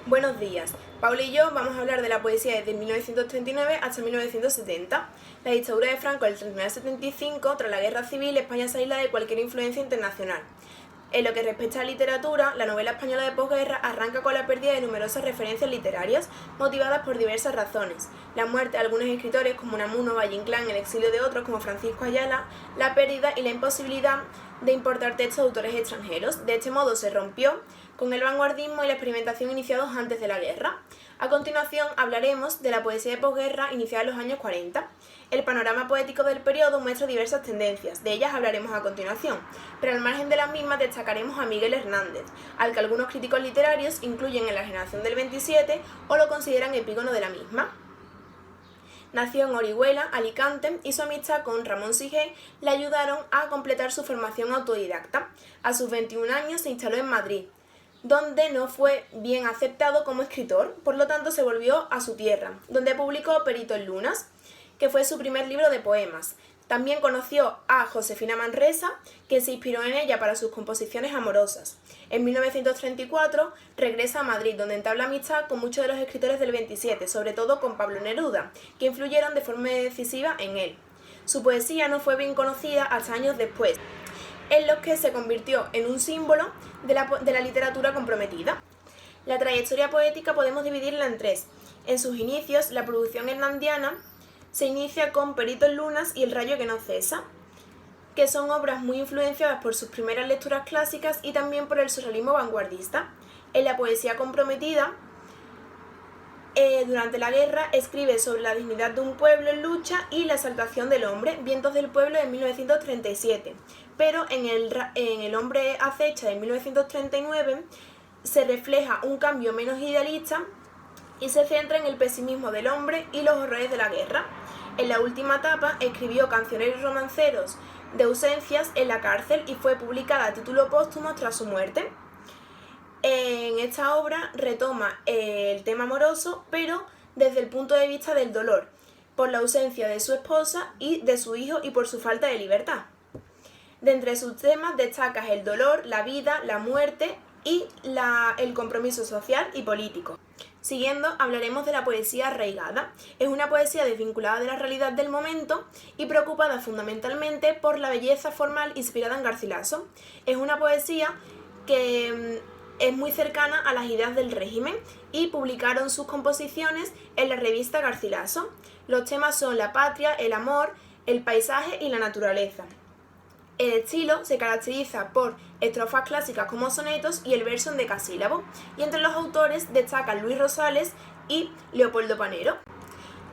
Buenos días. Paula y yo vamos a hablar de la poesía desde 1939 hasta 1970. La dictadura de Franco del 39 al 75, tras la guerra civil, España se aísla de cualquier influencia internacional. En lo que respecta a la literatura, la novela española de posguerra arranca con la pérdida de numerosas referencias literarias, motivadas por diversas razones: la muerte de algunos escritores como Unamuno, Valle Inclán, el exilio de otros como Francisco Ayala, la pérdida y la imposibilidad de importar textos de autores extranjeros. De este modo se rompió con el vanguardismo y la experimentación iniciados antes de la guerra. A continuación hablaremos de la poesía de posguerra iniciada en los años 40. El panorama poético del periodo muestra diversas tendencias, de ellas hablaremos a continuación, pero al margen de las mismas destacaremos a Miguel Hernández, al que algunos críticos literarios incluyen en la generación del 27 o lo consideran epígono de la misma. Nació en Orihuela, Alicante, y su amistad con Ramón Sigé le ayudaron a completar su formación autodidacta. A sus 21 años se instaló en Madrid, donde no fue bien aceptado como escritor, por lo tanto se volvió a su tierra, donde publicó Perito en Lunas, que fue su primer libro de poemas. También conoció a Josefina Manresa, que se inspiró en ella para sus composiciones amorosas. En 1934 regresa a Madrid, donde entabla amistad con muchos de los escritores del 27, sobre todo con Pablo Neruda, que influyeron de forma decisiva en él. Su poesía no fue bien conocida hasta años después, en los que se convirtió en un símbolo de la literatura comprometida. La trayectoria poética podemos dividirla en tres. En sus inicios, la producción hernandiana se inicia con Perito en Lunas y El rayo que no cesa, que son obras muy influenciadas por sus primeras lecturas clásicas y también por el surrealismo vanguardista. En la poesía comprometida, durante la guerra, escribe sobre la dignidad de un pueblo en lucha y la exaltación del hombre, Vientos del pueblo, de 1937. Pero en el Hombre acecha, de 1939, se refleja un cambio menos idealista y se centra en el pesimismo del hombre y los horrores de la guerra. En la última etapa escribió Cancioneros y romanceros de ausencias en la cárcel y fue publicada a título póstumo tras su muerte. En esta obra retoma el tema amoroso, pero desde el punto de vista del dolor, por la ausencia de su esposa y de su hijo y por su falta de libertad. De entre sus temas destaca el dolor, la vida, la muerte y el compromiso social y político. Siguiendo, hablaremos de la poesía arraigada. Es una poesía desvinculada de la realidad del momento y preocupada fundamentalmente por la belleza formal inspirada en Garcilaso. Es una poesía que es muy cercana a las ideas del régimen y publicaron sus composiciones en la revista Garcilaso. Los temas son la patria, el amor, el paisaje y la naturaleza. El estilo se caracteriza por estrofas clásicas como sonetos y el verso en decasílabo, y entre los autores destacan Luis Rosales y Leopoldo Panero.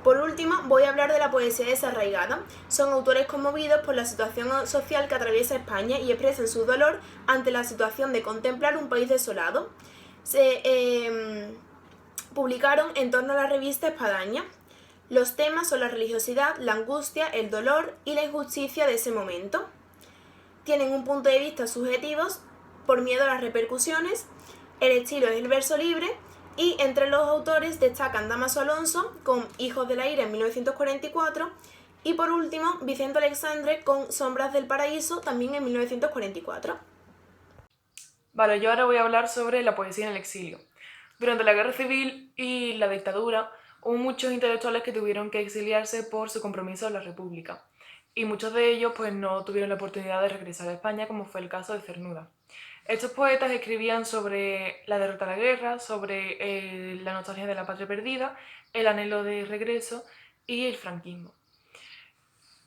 Por último, voy a hablar de la poesía desarraigada. Son autores conmovidos por la situación social que atraviesa España y expresan su dolor ante la situación de contemplar un país desolado. Se publicaron en torno a la revista Espadaña. Los temas son la religiosidad, la angustia, el dolor y la injusticia de ese momento. Tienen un punto de vista subjetivos por miedo a las repercusiones. El estilo es el verso libre y entre los autores destacan Dámaso Alonso con Hijos de la Ira en 1944 y por último Vicente Alexandre con Sombras del Paraíso también en 1944. Vale, yo ahora voy a hablar sobre la poesía en el exilio. Durante la guerra civil y la dictadura hubo muchos intelectuales que tuvieron que exiliarse por su compromiso con la República y muchos de ellos pues no tuvieron la oportunidad de regresar a España, como fue el caso de Cernuda. Estos poetas escribían sobre la derrota de la guerra, sobre la nostalgia de la patria perdida, el anhelo de regreso y el franquismo.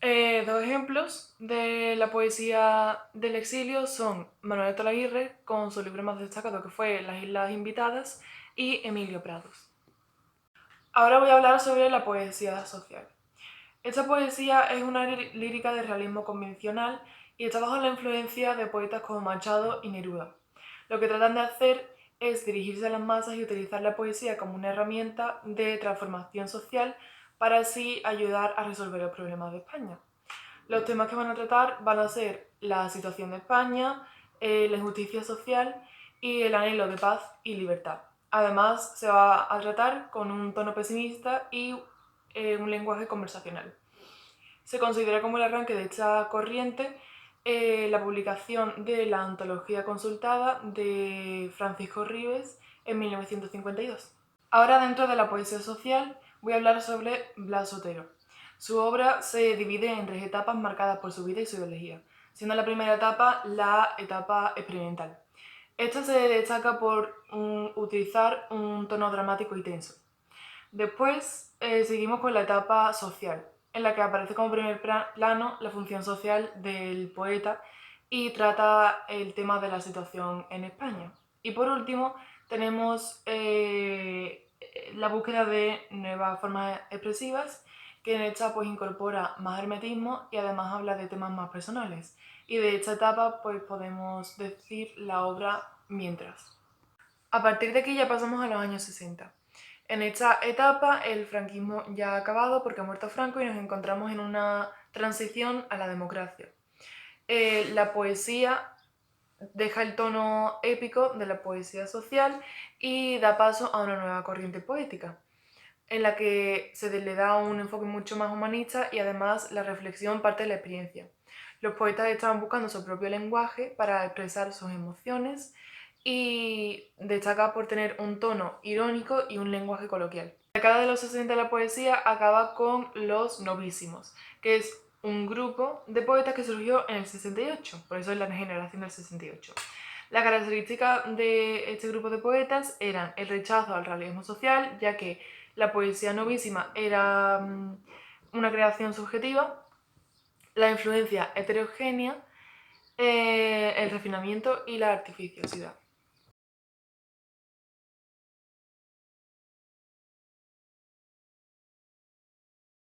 Dos ejemplos de la poesía del exilio son Manuel de Talaguirre, con su libro más destacado que fue Las Islas Invitadas, y Emilio Prados. Ahora voy a hablar sobre la poesía social. Esta poesía es una lírica de realismo convencional y está bajo la influencia de poetas como Machado y Neruda. Lo que tratan de hacer es dirigirse a las masas y utilizar la poesía como una herramienta de transformación social para así ayudar a resolver los problemas de España. Los temas que van a tratar van a ser la situación de España, la injusticia social y el anhelo de paz y libertad. Además, se va a tratar con un tono pesimista y un lenguaje conversacional. Se considera como el arranque de esta corriente la publicación de la antología consultada de Francisco Ribes en 1952. Ahora, dentro de la poesía social, voy a hablar sobre Blas Otero. Su obra se divide en 3 etapas marcadas por su vida y su ideología, siendo la primera etapa la etapa experimental. Esta se destaca por utilizar un tono dramático y tenso. Después seguimos con la etapa social, en la que aparece como primer plano la función social del poeta y trata el tema de la situación en España. Y por último tenemos la búsqueda de nuevas formas expresivas, que en esta pues incorpora más hermetismo y además habla de temas más personales. Y de esta etapa pues podemos decir la obra Mientras. A partir de aquí ya pasamos a los años 60. En esta etapa el franquismo ya ha acabado porque ha muerto Franco y nos encontramos en una transición a la democracia. La poesía deja el tono épico de la poesía social y da paso a una nueva corriente poética, en la que se le da un enfoque mucho más humanista y además la reflexión parte de la experiencia. Los poetas estaban buscando su propio lenguaje para expresar sus emociones y destaca por tener un tono irónico y un lenguaje coloquial. La década de los 60 de la poesía acaba con los novísimos, que es un grupo de poetas que surgió en el 68, por eso es la generación del 68. Las características de este grupo de poetas eran el rechazo al realismo social, ya que la poesía novísima era una creación subjetiva, la influencia heterogénea, el refinamiento y la artificiosidad.